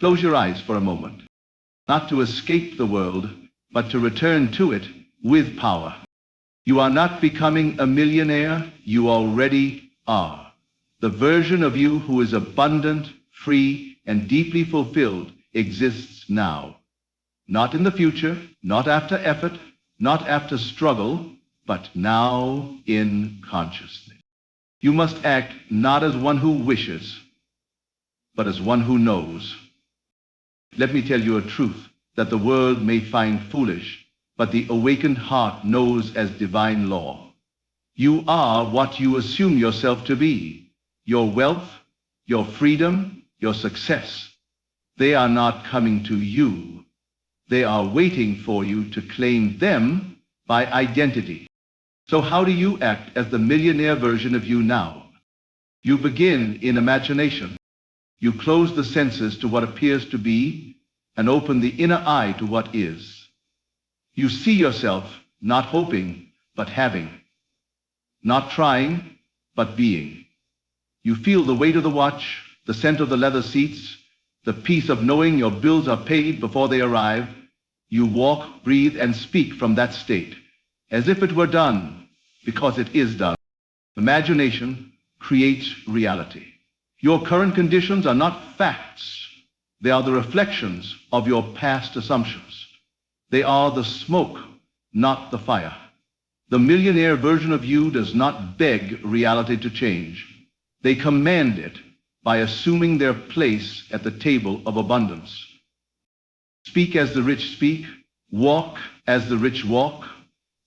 Close your eyes for a moment, not to escape the world, but to return to it with power. You are not becoming a millionaire, you already are. The version of you who is abundant, free, and deeply fulfilled exists now. Not in the future, not after effort, not after struggle, but now in consciousness. You must act not as one who wishes, but as one who knows. Let me tell you a truth that the world may find foolish, but the awakened heart knows as divine law. You are what you assume yourself to be. Your wealth, your freedom, your success. They are not coming to you. They are waiting for you to claim them by identity. So how do you act as the millionaire version of you now? You begin in imagination. You close the senses to what appears to be and open the inner eye to what is. You see yourself not hoping, but having. Not trying, but being. You feel the weight of the watch, the scent of the leather seats, the peace of knowing your bills are paid before they arrive. You walk, breathe, and speak from that state, as if it were done, because it is done. Imagination creates reality. Your current conditions are not facts. They are the reflections of your past assumptions. They are the smoke, not the fire. The millionaire version of you does not beg reality to change. They command it by assuming their place at the table of abundance. Speak as the rich speak. Walk as the rich walk.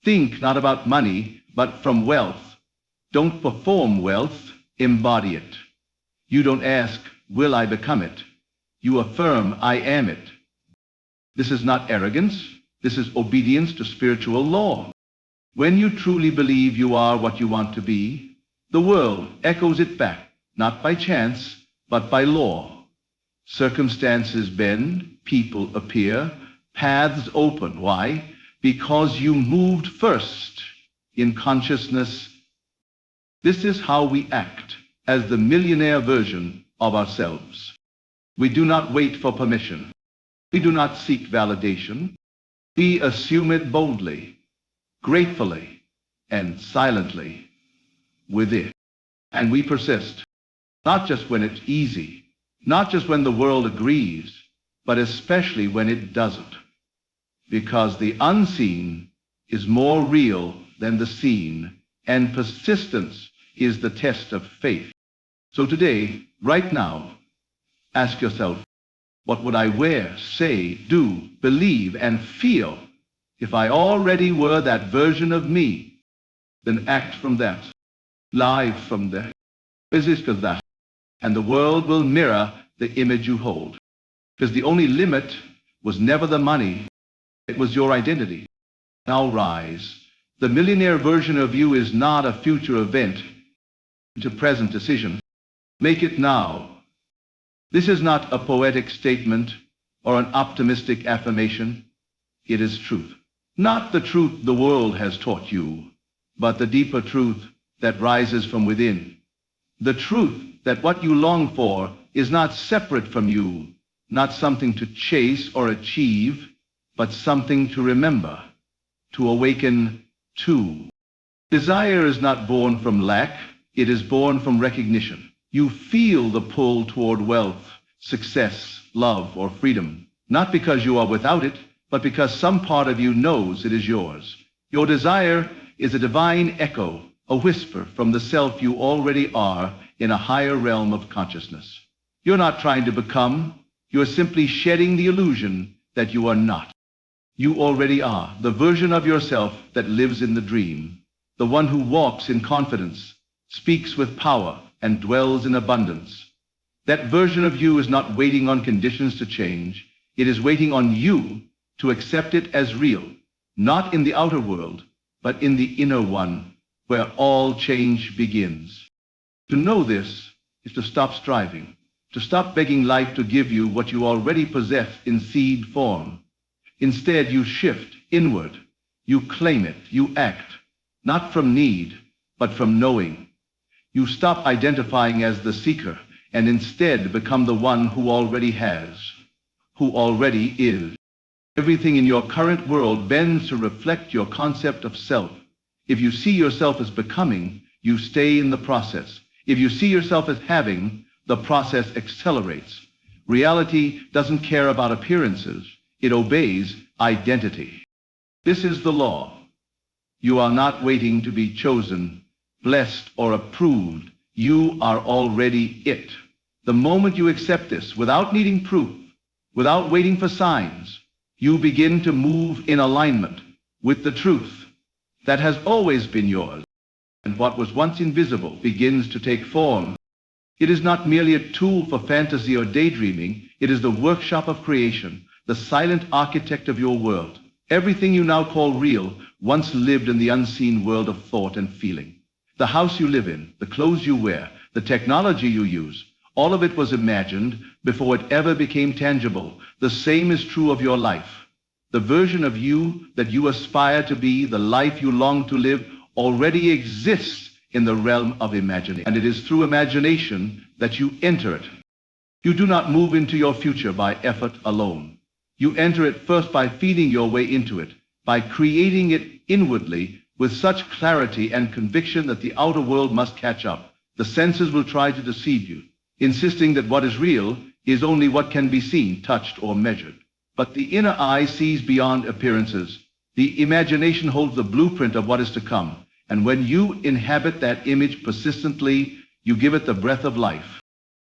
Think not about money, but from wealth. Don't perform wealth, embody it. You don't ask, will I become it? You affirm, I am it. This is not arrogance. This is obedience to spiritual law. When you truly believe you are what you want to be, the world echoes it back, not by chance, but by law. Circumstances bend, people appear, paths open. Why? Because you moved first in consciousness. This is how we act as the millionaire version of ourselves. We do not wait for permission. We do not seek validation. We assume it boldly, gratefully, and silently with it. And we persist, not just when it's easy, not just when the world agrees, but especially when it doesn't. Because the unseen is more real than the seen, and persistence is the test of faith. So today, right now, ask yourself, what would I wear, say, do, believe, and feel if I already were that version of me? Then act from that, live from that, resist of that, and the world will mirror the image you hold. Because the only limit was never the money, it was your identity. Now rise. The millionaire version of you is not a future event, it's a present decision. Make it now. This is not a poetic statement or an optimistic affirmation. It is truth. Not the truth the world has taught you, but the deeper truth that rises from within. The truth that what you long for is not separate from you, not something to chase or achieve, but something to remember, to awaken to. Desire is not born from lack, it is born from recognition. You feel the pull toward wealth, success, love, or freedom, not because you are without it, but because some part of you knows it is yours. Your desire is a divine echo, a whisper from the self you already are in a higher realm of consciousness. You're not trying to become, you're simply shedding the illusion that you are not. You already are, the version of yourself that lives in the dream, the one who walks in confidence, speaks with power, and dwells in abundance. That version of you is not waiting on conditions to change. It is waiting on you to accept it as real, not in the outer world, but in the inner one, where all change begins. To know this is to stop striving, to stop begging life to give you what you already possess in seed form. Instead, you shift inward. You claim it. You act, not from need, but from knowing. You stop identifying as the seeker and instead become the one who already has. who already is. Everything in your current world bends to reflect your concept of self. If you see yourself as becoming, you stay in the process. If you see yourself as having, the process accelerates. Reality doesn't care about appearances. It obeys identity. This is the law. You are not waiting to be chosen, blessed, or approved. You are already it. The moment you accept this, without needing proof, without waiting for signs, you begin to move in alignment with the truth that has always been yours. And what was once invisible begins to take form. It is not merely a tool for fantasy or daydreaming. It is the workshop of creation, the silent architect of your world. Everything you now call real once lived in the unseen world of thought and feeling. The house you live in, the clothes you wear, the technology you use, all of it was imagined before it ever became tangible. The same is true of your life. The version of you that you aspire to be, the life you long to live, already exists in the realm of imagining. And it is through imagination that you enter it. You do not move into your future by effort alone. You enter it first by feeling your way into it, by creating it inwardly with such clarity and conviction that the outer world must catch up. The senses will try to deceive you, insisting that what is real is only what can be seen, touched, or measured. But the inner eye sees beyond appearances. The imagination holds the blueprint of what is to come. And when you inhabit that image persistently, you give it the breath of life.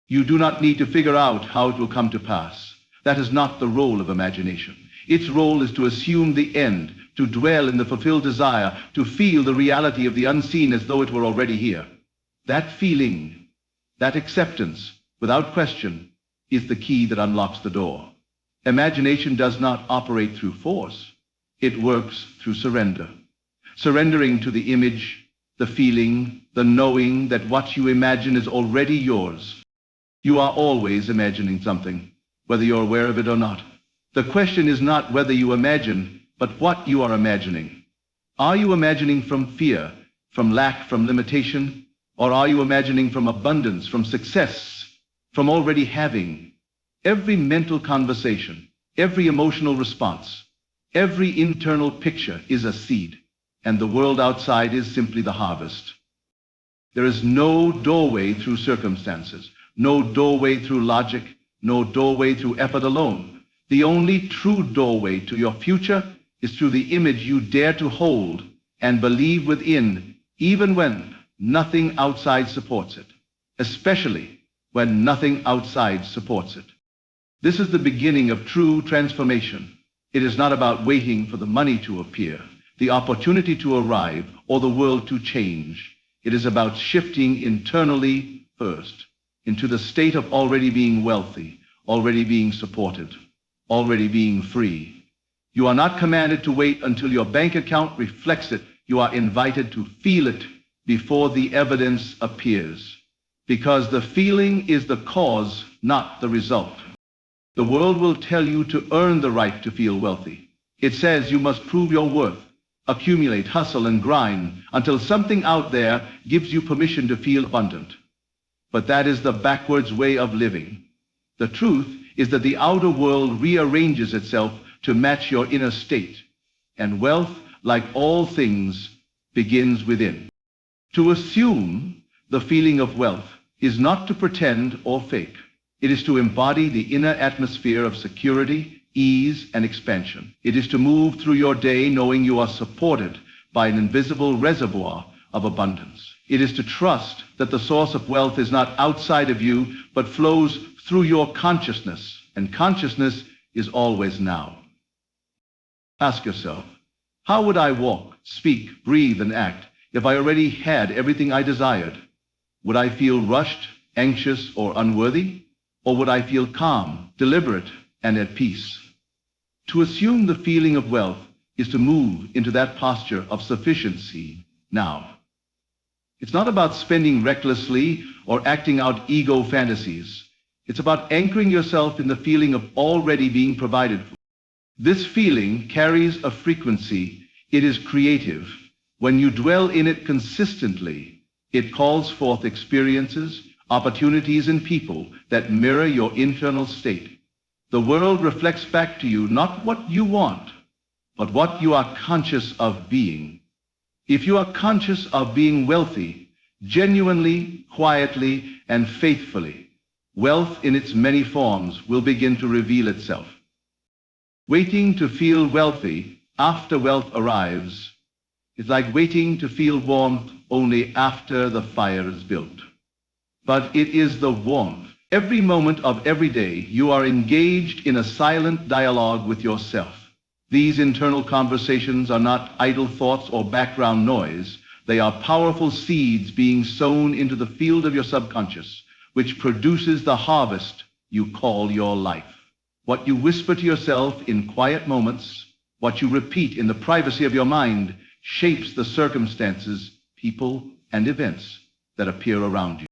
You do not need to figure out how it will come to pass. That is not the role of imagination. Its role is to assume the end, to dwell in the fulfilled desire, to feel the reality of the unseen as though it were already here. That feeling, that acceptance, without question, is the key that unlocks the door. Imagination does not operate through force. It works through surrender. Surrendering to the image, the feeling, the knowing that what you imagine is already yours. You are always imagining something, whether you're aware of it or not. The question is not whether you imagine, but what you are imagining. Are you imagining from fear, from lack, from limitation? Or are you imagining from abundance, from success, from already having? Every mental conversation, every emotional response, every internal picture is a seed, and the world outside is simply the harvest. There is no doorway through circumstances, no doorway through logic, no doorway through effort alone. The only true doorway to your future is through the image you dare to hold and believe within, even when nothing outside supports it, especially when nothing outside supports it. This is the beginning of true transformation. It is not about waiting for the money to appear, the opportunity to arrive, or the world to change. It is about shifting internally first, into the state of already being wealthy, already being supported, already being free. You are not commanded to wait until your bank account reflects it. You are invited to feel it before the evidence appears, because the feeling is the cause, not the result. The world will tell you to earn the right to feel wealthy. It says you must prove your worth, accumulate, hustle, and grind until something out there gives you permission to feel abundant. But that is the backwards way of living. The truth is that the outer world rearranges itself to match your inner state, and wealth, like all things, begins within. To assume the feeling of wealth is not to pretend or fake. It is to embody the inner atmosphere of security, ease, and expansion. It is to move through your day knowing you are supported by an invisible reservoir of abundance. It is to trust that the source of wealth is not outside of you, but flows through your consciousness, and consciousness is always now. Ask yourself, how would I walk, speak, breathe, and act if I already had everything I desired? Would I feel rushed, anxious, or unworthy? Or would I feel calm, deliberate, and at peace? To assume the feeling of wealth is to move into that posture of sufficiency now. It's not about spending recklessly or acting out ego fantasies. It's about anchoring yourself in the feeling of already being provided for. This feeling carries a frequency. It is creative. When you dwell in it consistently, it calls forth experiences, opportunities, and people that mirror your internal state. The world reflects back to you not what you want, but what you are conscious of being. If you are conscious of being wealthy, genuinely, quietly, and faithfully, wealth in its many forms will begin to reveal itself. Waiting to feel wealthy after wealth arrives is like waiting to feel warmth only after the fire is built. But it is the warmth. Every moment of every day you are engaged in a silent dialogue with yourself. These internal conversations are not idle thoughts or background noise. They are powerful seeds being sown into the field of your subconscious, which produces the harvest you call your life. What you whisper to yourself in quiet moments, what you repeat in the privacy of your mind, shapes the circumstances, people, and events that appear around you.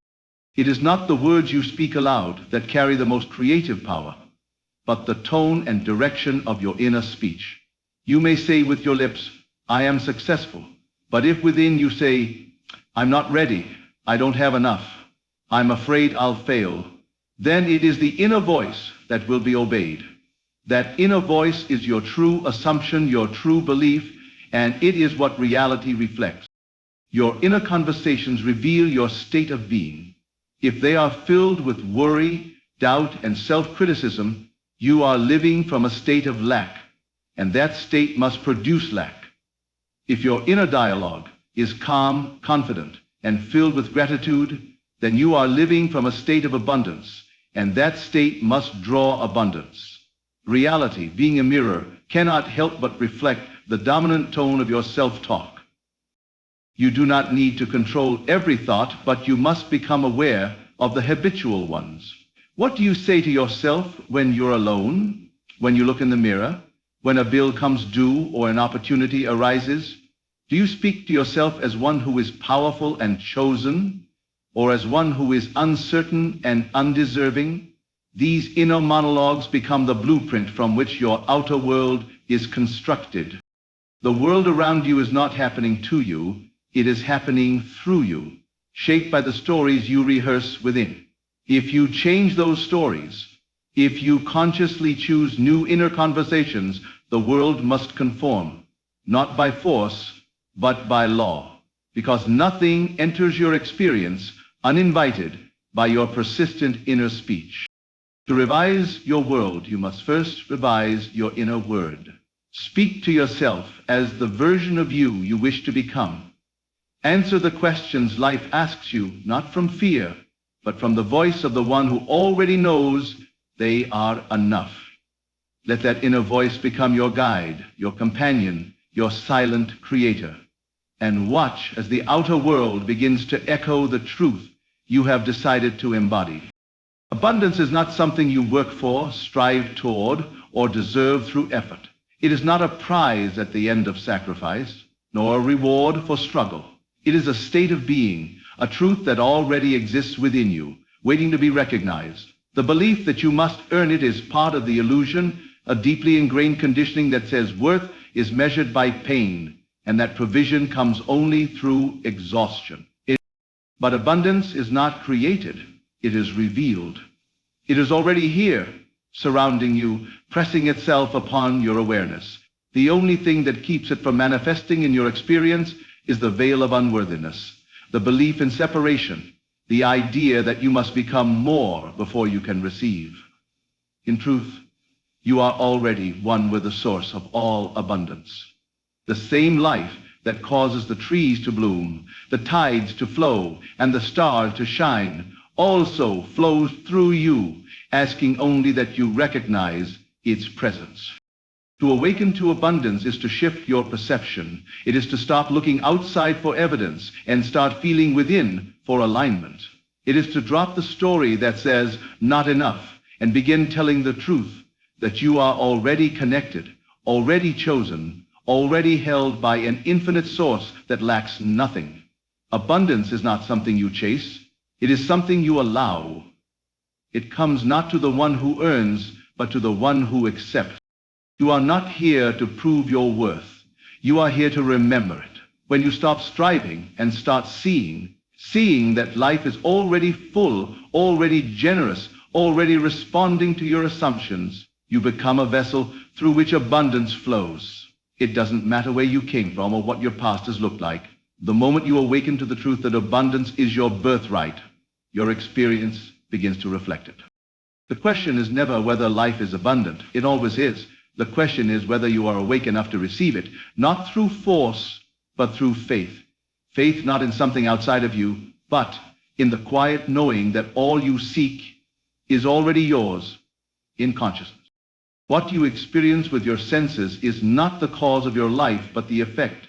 It is not the words you speak aloud that carry the most creative power, but the tone and direction of your inner speech. You may say with your lips, "I am successful," but if within you say, "I'm not ready, I don't have enough, I'm afraid I'll fail," then it is the inner voice that will be obeyed. That inner voice is your true assumption, your true belief, and it is what reality reflects. Your inner conversations reveal your state of being. If they are filled with worry, doubt, and self-criticism, you are living from a state of lack, and that state must produce lack. If your inner dialogue is calm, confident, and filled with gratitude, then you are living from a state of abundance, and that state must draw abundance. Reality, being a mirror, cannot help but reflect the dominant tone of your self-talk. You do not need to control every thought, but you must become aware of the habitual ones. What do you say to yourself when you're alone, when you look in the mirror, when a bill comes due or an opportunity arises? Do you speak to yourself as one who is powerful and chosen, or as one who is uncertain and undeserving? These inner monologues become the blueprint from which your outer world is constructed. The world around you is not happening to you, it is happening through you, shaped by the stories you rehearse within. If you change those stories, if you consciously choose new inner conversations, the world must conform, not by force, but by law, because nothing enters your experience uninvited by your persistent inner speech. To revise your world, you must first revise your inner word. Speak to yourself as the version of you wish to become. Answer the questions life asks you, not from fear, but from the voice of the one who already knows they are enough. Let that inner voice become your guide, your companion, your silent creator. And watch as the outer world begins to echo the truth you have decided to embody. Abundance is not something you work for, strive toward, or deserve through effort. It is not a prize at the end of sacrifice, nor a reward for struggle. It is a state of being, a truth that already exists within you, waiting to be recognized. The belief that you must earn it is part of the illusion, a deeply ingrained conditioning that says worth is measured by pain, and that provision comes only through exhaustion. But abundance is not created, it is revealed. It is already here, surrounding you, pressing itself upon your awareness. The only thing that keeps it from manifesting in your experience is the veil of unworthiness, the belief in separation, the idea that you must become more before you can receive. In truth, you are already one with the source of all abundance. The same life that causes the trees to bloom, the tides to flow, and the stars to shine also flows through you, asking only that you recognize its presence. To awaken to abundance is to shift your perception. It is to stop looking outside for evidence and start feeling within for alignment. It is to drop the story that says, "not enough," and begin telling the truth that you are already connected, already chosen, already held by an infinite source that lacks nothing. Abundance is not something you chase. It is something you allow. It comes not to the one who earns, but to the one who accepts. You are not here to prove your worth. You are here to remember it. When you stop striving and start seeing that life is already full, already generous, already responding to your assumptions, You become a vessel through which abundance flows. It doesn't matter where you came from or what your past has looked like. The moment you awaken to the truth that abundance is your birthright, your experience begins to reflect it. The question is never whether life is abundant. It always is. The question is whether you are awake enough to receive it, not through force, but through faith. Faith not in something outside of you, but in the quiet knowing that all you seek is already yours in consciousness. What you experience with your senses is not the cause of your life, but the effect.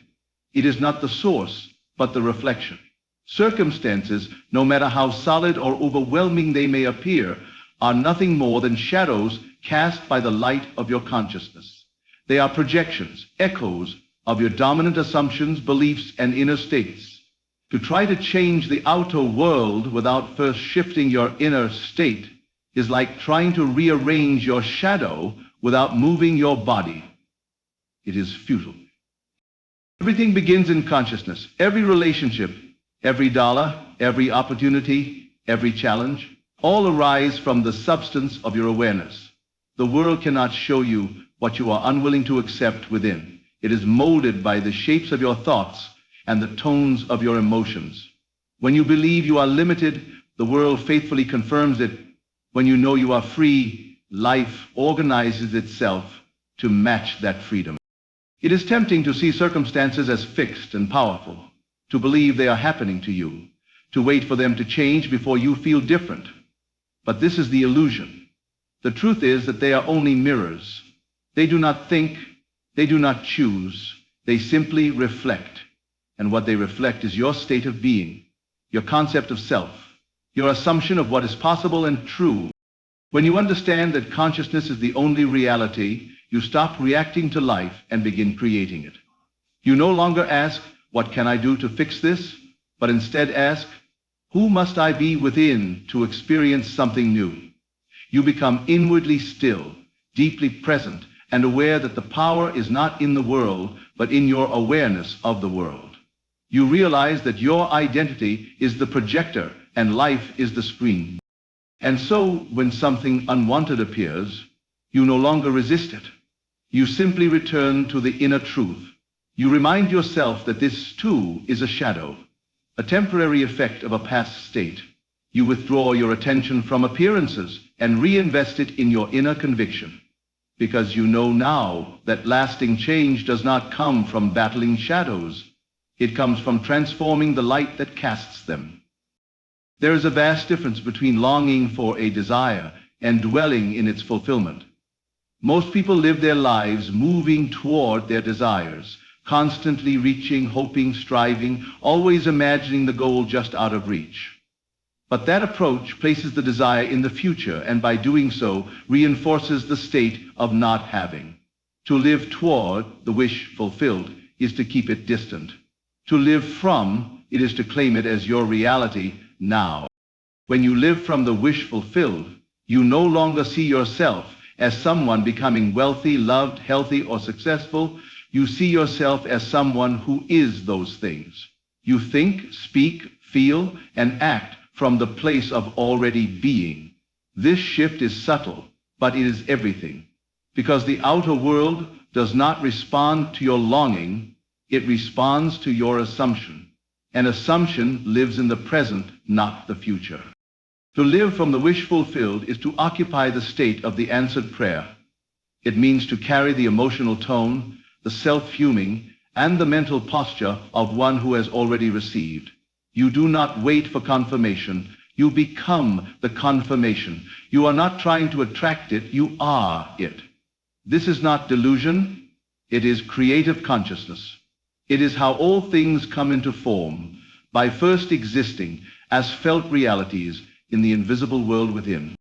It is not the source, but the reflection. Circumstances, no matter how solid or overwhelming they may appear, are nothing more than shadows cast by the light of your consciousness. They are projections, echoes of your dominant assumptions, beliefs, and inner states. To try to change the outer world without first shifting your inner state is like trying to rearrange your shadow without moving your body. It is futile. Everything begins in consciousness. Every relationship, every dollar, every opportunity, every challenge, all arise from the substance of your awareness. The world cannot show you what you are unwilling to accept within. It is molded by the shapes of your thoughts and the tones of your emotions. When you believe you are limited, the world faithfully confirms it. When you know you are free, life organizes itself to match that freedom. It is tempting to see circumstances as fixed and powerful, to believe they are happening to you, to wait for them to change before you feel different. But this is the illusion. The truth is that they are only mirrors. They do not think, they do not choose, they simply reflect. And what they reflect is your state of being, your concept of self, your assumption of what is possible and true. When you understand that consciousness is the only reality, you stop reacting to life and begin creating it. You no longer ask, what can I do to fix this? But instead ask, who must I be within to experience something new? You become inwardly still, deeply present, and aware that the power is not in the world, but in your awareness of the world. You realize that your identity is the projector and life is the screen. And so, when something unwanted appears, you no longer resist it. You simply return to the inner truth. You remind yourself that this, too, is a shadow, a temporary effect of a past state. You withdraw your attention from appearances and reinvest it in your inner conviction, because you know now that lasting change does not come from battling shadows. It comes from transforming the light that casts them. There is a vast difference between longing for a desire and dwelling in its fulfillment. Most people live their lives moving toward their desires, constantly reaching, hoping, striving, always imagining the goal just out of reach. But that approach places the desire in the future, and by doing so, reinforces the state of not having. To live toward the wish fulfilled is to keep it distant. To live from it is to claim it as your reality now. When you live from the wish fulfilled, you no longer see yourself as someone becoming wealthy, loved, healthy, or successful. You see yourself as someone who is those things. You think, speak, feel, and act from the place of already being. This shift is subtle, but it is everything. Because the outer world does not respond to your longing, it responds to your assumption. An assumption lives in the present, not the future. To live from the wish fulfilled is to occupy the state of the answered prayer. It means to carry the emotional tone, the self-fuming, and the mental posture of one who has already received. You do not wait for confirmation. You become the confirmation. You are not trying to attract it. You are it. This is not delusion. It is creative consciousness. It is how all things come into form, by first existing as felt realities in the invisible world within.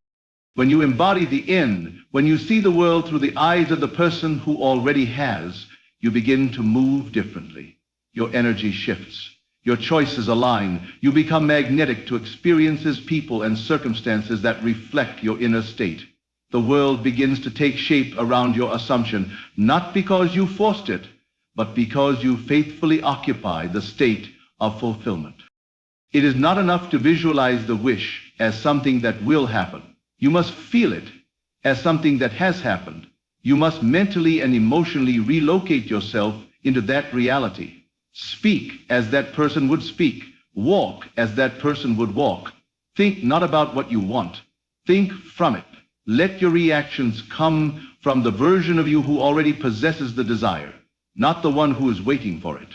When you embody the end, when you see the world through the eyes of the person who already has, you begin to move differently. Your energy shifts. Your choices align. You become magnetic to experiences, people, and circumstances that reflect your inner state. The world begins to take shape around your assumption, not because you forced it, but because you faithfully occupy the state of fulfillment. It is not enough to visualize the wish as something that will happen. You must feel it. as something that has happened. You must mentally and emotionally relocate yourself into that reality. Speak as that person would speak. Walk as that person would walk. Think not about what you want. Think from it. Let your reactions come from the version of you who already possesses the desire, not the one who is waiting for it.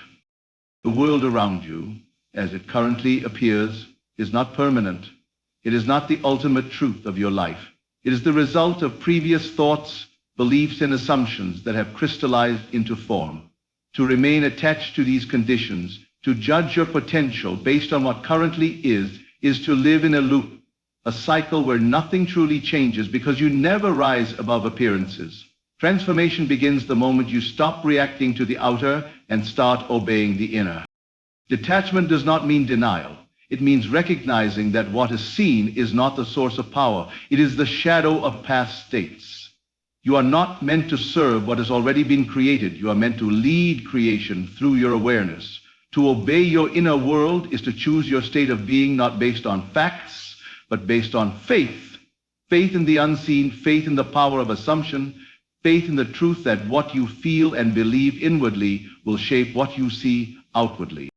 The world around you, as it currently appears, is not permanent. It is not the ultimate truth of your life. It is the result of previous thoughts, beliefs, and assumptions that have crystallized into form. To remain attached to these conditions, to judge your potential based on what currently is to live in a loop, a cycle where nothing truly changes because you never rise above appearances. Transformation begins the moment you stop reacting to the outer and start obeying the inner. Detachment does not mean denial. It means recognizing that what is seen is not the source of power. It is the shadow of past states. You are not meant to serve what has already been created. You are meant to lead creation through your awareness. To obey your inner world is to choose your state of being not based on facts, but based on faith. Faith in the unseen, faith in the power of assumption, faith in the truth that what you feel and believe inwardly will shape what you see outwardly.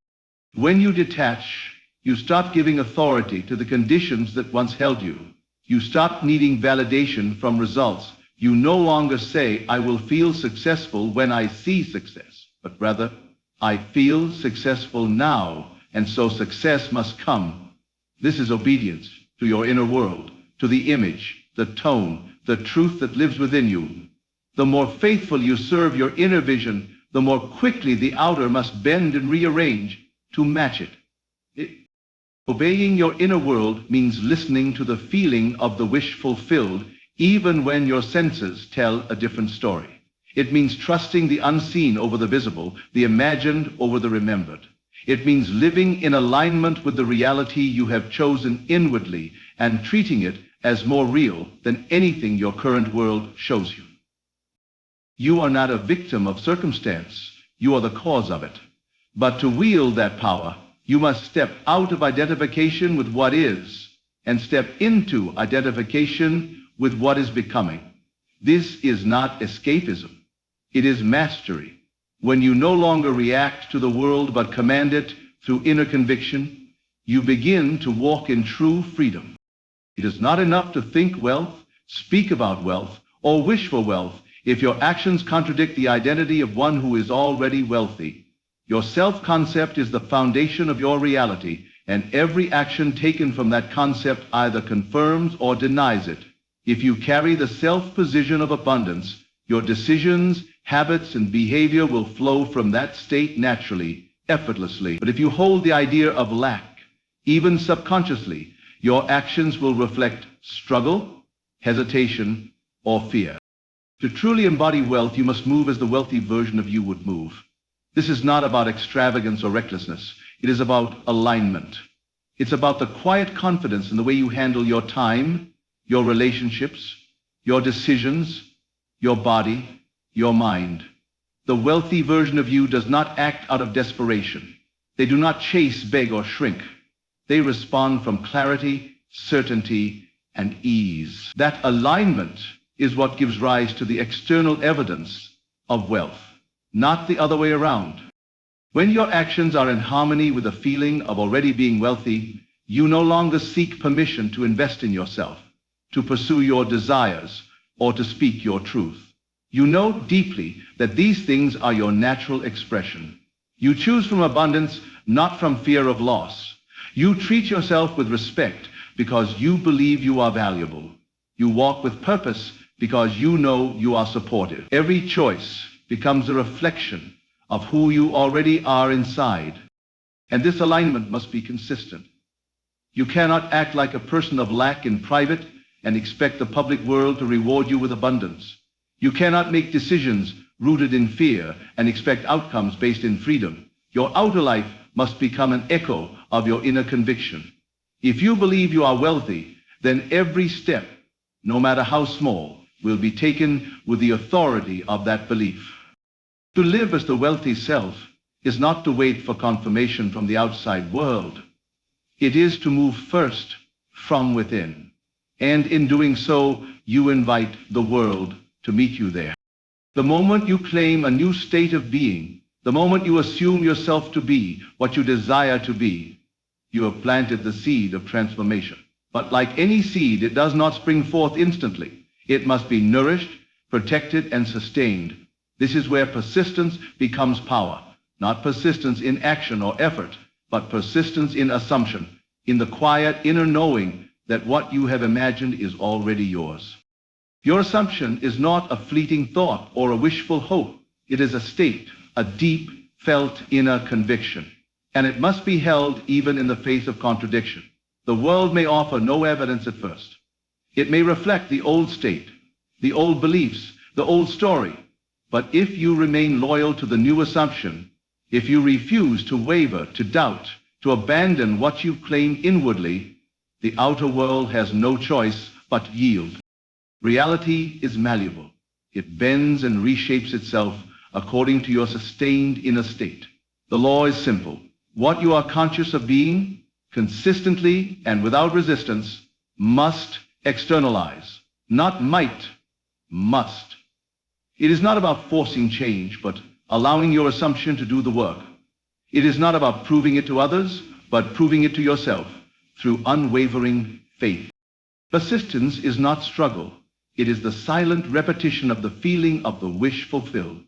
When you detach, you stop giving authority to the conditions that once held you. You stop needing validation from results. You no longer say, I will feel successful when I see success, but rather, I feel successful now, and so success must come. This is obedience to your inner world, to the image, the tone, the truth that lives within you. The more faithful you serve your inner vision, the more quickly the outer must bend and rearrange to match it. Obeying your inner world means listening to the feeling of the wish fulfilled, even when your senses tell a different story. It means trusting the unseen over the visible, the imagined over the remembered. It means living in alignment with the reality you have chosen inwardly and treating it as more real than anything your current world shows you. You are not a victim of circumstance. You are the cause of it. But to wield that power, you must step out of identification with what is and step into identification with what is becoming. This is not escapism. It is mastery. When you no longer react to the world but command it through inner conviction, you begin to walk in true freedom. It is not enough to think wealth, speak about wealth, or wish for wealth if your actions contradict the identity of one who is already wealthy. Your self-concept is the foundation of your reality, and every action taken from that concept either confirms or denies it. If you carry the self-position of abundance, your decisions, habits, and behavior will flow from that state naturally, effortlessly. But if you hold the idea of lack, even subconsciously, your actions will reflect struggle, hesitation, or fear. To truly embody wealth, you must move as the wealthy version of you would move. This is not about extravagance or recklessness. It is about alignment. It's about the quiet confidence in the way you handle your time, your relationships, your decisions, your body, your mind. The wealthy version of you does not act out of desperation. They do not chase, beg, or shrink. They respond from clarity, certainty, and ease. That alignment is what gives rise to the external evidence of wealth, not the other way around. When your actions are in harmony with the feeling of already being wealthy, you no longer seek permission to invest in yourself, to pursue your desires, or to speak your truth. You know deeply that these things are your natural expression. You choose from abundance, not from fear of loss. You treat yourself with respect because you believe you are valuable. You walk with purpose because you know you are supported. Every choice becomes a reflection of who you already are inside. And this alignment must be consistent. You cannot act like a person of lack in private and expect the public world to reward you with abundance. You cannot make decisions rooted in fear and expect outcomes based in freedom. Your outer life must become an echo of your inner conviction. If you believe you are wealthy, then every step, no matter how small, will be taken with the authority of that belief. To live as the wealthy self is not to wait for confirmation from the outside world. It is to move first from within. And in doing so, you invite the world to meet you there. The moment you claim a new state of being, the moment you assume yourself to be what you desire to be, you have planted the seed of transformation. But like any seed, it does not spring forth instantly. It must be nourished, protected, and sustained. This is where persistence becomes power. Not persistence in action or effort, but persistence in assumption, in the quiet inner knowing that what you have imagined is already yours. Your assumption is not a fleeting thought or a wishful hope. It is a state, a deep, felt inner conviction. And it must be held even in the face of contradiction. The world may offer no evidence at first. It may reflect the old state, the old beliefs, the old story. But if you remain loyal to the new assumption, if you refuse to waver, to doubt, to abandon what you claim inwardly, the outer world has no choice but to yield. Reality is malleable. It bends and reshapes itself according to your sustained inner state. The law is simple. What you are conscious of being, consistently and without resistance, must externalize. Not might, must. It is not about forcing change, but allowing your assumption to do the work. It is not about proving it to others, but proving it to yourself through unwavering faith. Persistence is not struggle. It is the silent repetition of the feeling of the wish fulfilled.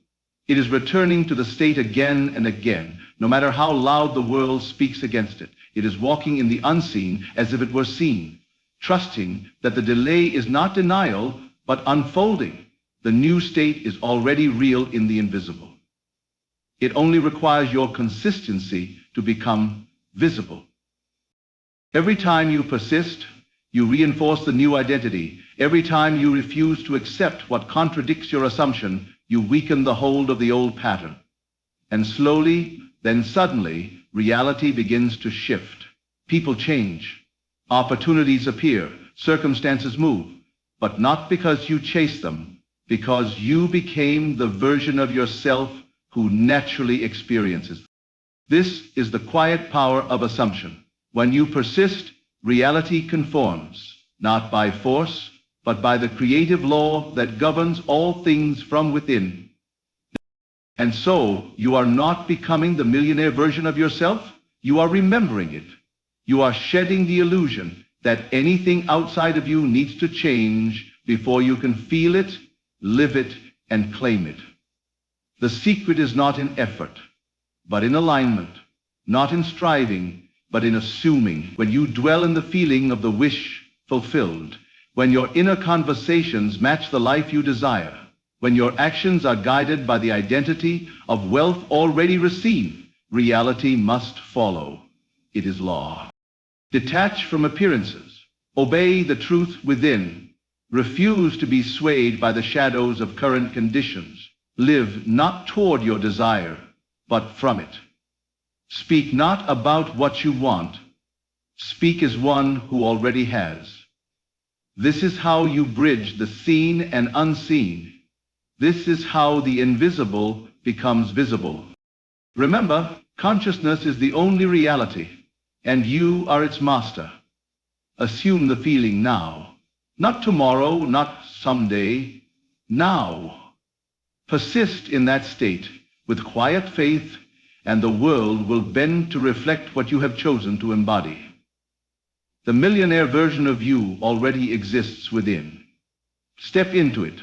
It is returning to the state again and again, no matter how loud the world speaks against it. It is walking in the unseen as if it were seen, trusting that the delay is not denial, but unfolding. The new state is already real in the invisible. It only requires your consistency to become visible. Every time you persist, you reinforce the new identity. Every time you refuse to accept what contradicts your assumption, you weaken the hold of the old pattern. And slowly, then suddenly, reality begins to shift. People change. Opportunities appear. Circumstances move. But not because you chase them, because you became the version of yourself who naturally experiences. This is the quiet power of assumption. When you persist, reality conforms, not by force, but by the creative law that governs all things from within. And so, you are not becoming the millionaire version of yourself, you are remembering it. You are shedding the illusion that anything outside of you needs to change before you can feel it, live it, and claim it. The secret is not in effort, but in alignment, not in striving, but in assuming. When you dwell in the feeling of the wish fulfilled, when your inner conversations match the life you desire, when your actions are guided by the identity of wealth already received, reality must follow. It is law. Detach from appearances. Obey the truth within. Refuse to be swayed by the shadows of current conditions. Live not toward your desire, but from it. Speak not about what you want. Speak as one who already has. This is how you bridge the seen and unseen. This is how the invisible becomes visible. Remember, consciousness is the only reality, and you are its master. Assume the feeling now. Not tomorrow, not someday. Now. Persist in that state with quiet faith, and the world will bend to reflect what you have chosen to embody. The millionaire version of you already exists within. Step into it,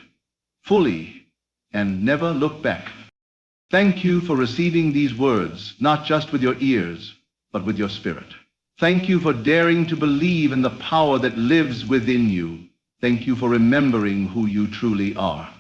fully, and never look back. Thank you for receiving these words, not just with your ears, but with your spirit. Thank you for daring to believe in the power that lives within you. Thank you for remembering who you truly are.